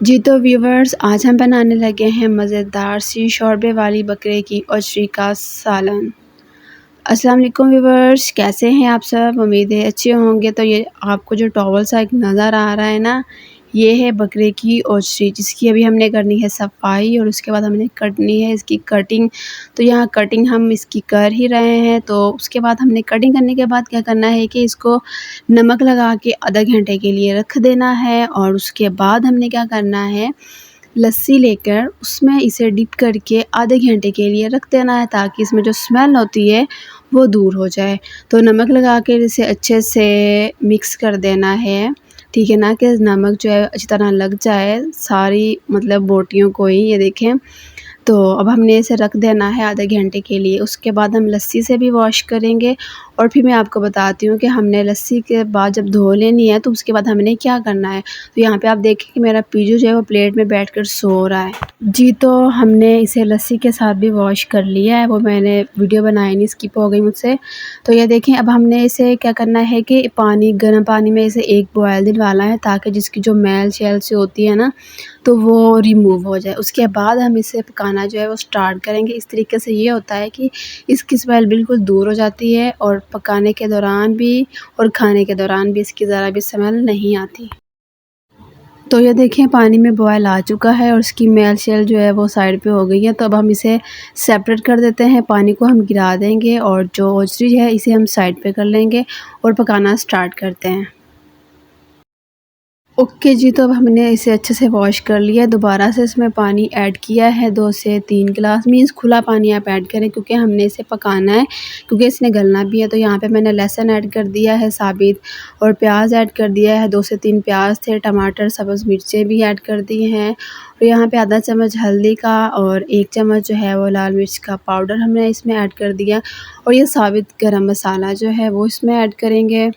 जी तो व्यूवर्स, आज हम बनाने लगे हैं मज़ेदार सी शोरबे वाली बकरे की औचरी का सालन। अस्सलाम वालेकुम व्यूवर्स, कैसे हैं आप सब? उम्मीद है अच्छे होंगे। तो ये आपको जो टॉवल सा एक नज़र आ रहा है ना, ये है बकरे की औचरी, जिसकी अभी हमने करनी है सफाई और उसके बाद हमने करनी है इसकी कटिंग। तो यहाँ कटिंग हम इसकी कर ही रहे हैं। तो उसके बाद हमने कटिंग करने के बाद क्या करना है कि इसको नमक लगा के आधा घंटे के लिए रख देना है। और उसके बाद हमने क्या करना है, लस्सी लेकर उसमें इसे डिप करके आधे घंटे के लिए रख देना है, ताकि इसमें जो स्मेल होती है वो दूर हो जाए। तो नमक लगा कर इसे अच्छे से मिक्स कर देना है, ठीक है ना, कि नमक जो है अच्छी तरह लग जाए सारी मतलब बोटियों को ही। ये देखें, तो अब हमने इसे रख देना है आधे घंटे के लिए। उसके बाद हम लस्सी से भी वॉश करेंगे। और फिर मैं आपको बताती हूँ कि हमने लस्सी के बाद जब धो लेनी है तो उसके बाद हमने क्या करना है। तो यहाँ पे आप देखें कि मेरा पीजू जो है वो प्लेट में बैठकर सो रहा है। जी तो हमने इसे लस्सी के साथ भी वॉश कर लिया है, वो मैंने वीडियो बनाई नहीं, स्किप हो गई मुझसे। तो ये देखें, अब हमने इसे क्या करना है कि गर्म पानी में इसे एक बॉयल दिलवाना है, ताकि जिसकी जो मैल शैल से होती है ना, तो वो रिमूव हो जाए। उसके बाद हम इसे पकाना जो है वो स्टार्ट करेंगे। इस तरीके से ये होता है कि इसकी स्मेल बिल्कुल दूर हो जाती है, और पकाने के दौरान भी और खाने के दौरान भी इसकी ज़रा भी स्मेल नहीं आती। तो ये देखें, पानी में बॉयल आ चुका है और इसकी मैल शैल जो है वो साइड पे हो गई है। तो अब हम इसे सेपरेट कर देते हैं, पानी को हम गिरा देंगे और जो औचरी है इसे हम साइड पे कर लेंगे और पकाना स्टार्ट करते हैं। ओके जी, तो अब हमने इसे अच्छे से वॉश कर लिया है। दोबारा से इसमें पानी ऐड किया है 2 से 3 गिलास, मीन्स खुला पानी आप ऐड करें, क्योंकि हमने इसे पकाना है, क्योंकि इसने गलना भी है। तो यहाँ पे मैंने लहसुन ऐड कर दिया है साबित, और प्याज ऐड कर दिया है, 2 से 3 प्याज थे, टमाटर, सब्ज़ मिर्चें भी ऐड कर दी हैं। और यहाँ पे आधा चम्मच हल्दी का और 1 चम्मच जो है वो लाल मिर्च का पाउडर हमने इसमें ऐड कर दिया। और ये साबित गरम मसाला जो है वो इसमें ऐड करेंगे।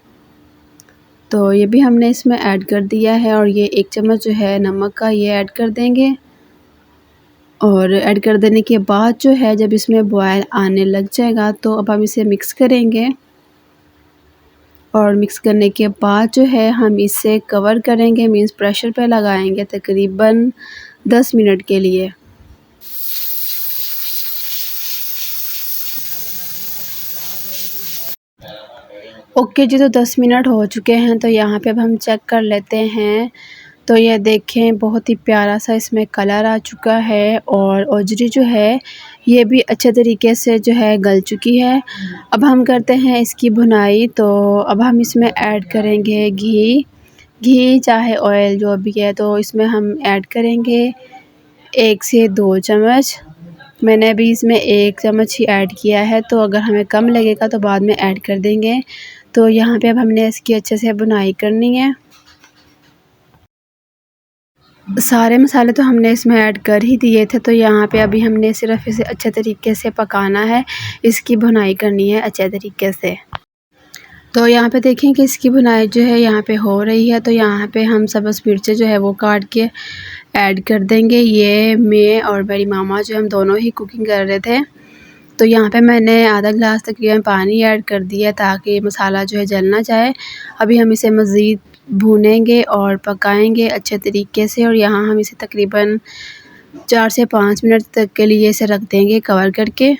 तो ये भी हमने इसमें ऐड कर दिया है। और ये 1 चम्मच जो है नमक का, ये ऐड कर देंगे। और ऐड कर देने के बाद जो है, जब इसमें बॉयल आने लग जाएगा तो अब हम इसे मिक्स करेंगे। और मिक्स करने के बाद जो है हम इसे कवर करेंगे, मीन्स प्रेशर पे लगाएंगे तकरीबन 10 मिनट के लिए। ओके जी, तो 10 मिनट हो चुके हैं। तो यहाँ पे अब हम चेक कर लेते हैं। तो ये देखें, बहुत ही प्यारा सा इसमें कलर आ चुका है, और औचरी जो है ये भी अच्छे तरीके से जो है गल चुकी है। अब हम करते हैं इसकी भुनाई। तो अब हम इसमें ऐड करेंगे घी चाहे ऑयल जो भी है, तो इसमें हम ऐड करेंगे 1 से 2 चम्मच। मैंने अभी इसमें 1 चम्मच ही ऐड किया है, तो अगर हमें कम लगेगा तो बाद में ऐड कर देंगे। तो यहाँ पे अब हमने इसकी अच्छे से भुनाई करनी है। सारे मसाले तो हमने इसमें ऐड कर ही दिए थे। तो यहाँ पे अभी हमने सिर्फ इसे अच्छे तरीके से पकाना है, इसकी भुनाई करनी है अच्छे तरीके से। तो यहाँ पे देखें कि इसकी भुनाई जो है यहाँ पे हो रही है। तो यहाँ पे हम सब्ज़ मिर्चें जो है वो काट के ऐड कर देंगे। ये मैं और मेरी मामा जो हम दोनों ही कुकिंग कर रहे थे। तो यहाँ पे मैंने आधा गिलास तकरीबन पानी ऐड कर दिया, ताकि मसाला जो है जल ना जाए। अभी हम इसे मज़ीद भूनेंगे और पकाएंगे अच्छे तरीके से। और यहाँ हम इसे तकरीबन 4 से 5 मिनट तक के लिए इसे रख देंगे कवर करके।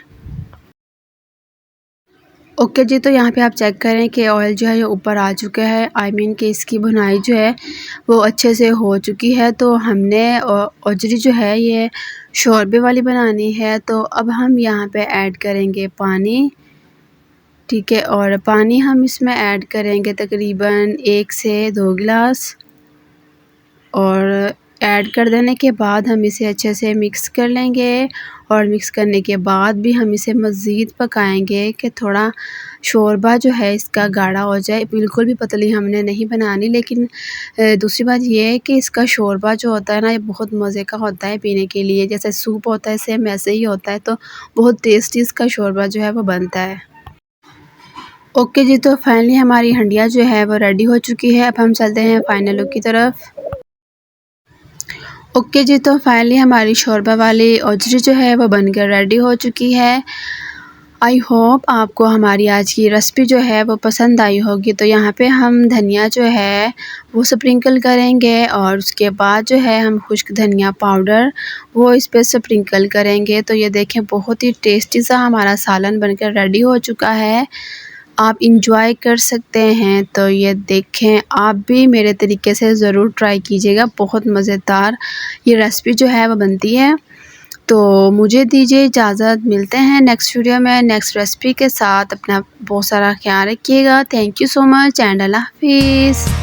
ओके जी, तो यहाँ पे आप चेक करें कि ऑयल जो है ये ऊपर आ चुका है, आई मीन कि इसकी भुनाई जो है वो अच्छे से हो चुकी है। तो हमने औचरी जो है ये शोरबे वाली बनानी है। तो अब हम यहाँ पे ऐड करेंगे पानी, ठीक है। और पानी हम इसमें ऐड करेंगे तकरीबन 1 से 2 गिलास। और ऐड कर देने के बाद हम इसे अच्छे से मिक्स कर लेंगे। और मिक्स करने के बाद भी हम इसे मज़ीद पकाएंगे कि थोड़ा शोरबा जो है इसका गाढ़ा हो जाए। बिल्कुल भी पतली हमने नहीं बनानी। लेकिन दूसरी बात ये है कि इसका शोरबा जो होता है ना, ये बहुत मज़े का होता है पीने के लिए। जैसे सूप होता है सेम ऐसे ही होता है। तो बहुत टेस्टी इसका शोरबा जो है वो बनता है। ओके जी, तो फाइनली हमारी हंडिया जो है वो रेडी हो चुकी है। अब हम चलते हैं फाइनल लुक की तरफ। ओके जी, तो फाइनली हमारी शोरबा वाली औचरी जो है वो बनकर रेडी हो चुकी है। आई होप आपको हमारी आज की रेसिपी जो है वो पसंद आई होगी। तो यहाँ पे हम धनिया जो है वो स्प्रिंकल करेंगे और उसके बाद जो है हम खुश्क धनिया पाउडर वो इस पे स्प्रिंकल करेंगे। तो ये देखें बहुत ही टेस्टी सा हमारा सालन बनकर रेडी हो चुका है, आप इंजॉय कर सकते हैं। तो ये देखें, आप भी मेरे तरीके से ज़रूर ट्राई कीजिएगा, बहुत मज़ेदार ये रेसिपी जो है वो बनती है। तो मुझे दीजिए इजाज़त, मिलते हैं नेक्स्ट वीडियो में नेक्स्ट रेसिपी के साथ। अपना बहुत सारा ख्याल रखिएगा। Thank you so much and अल्लाह हाफिज़।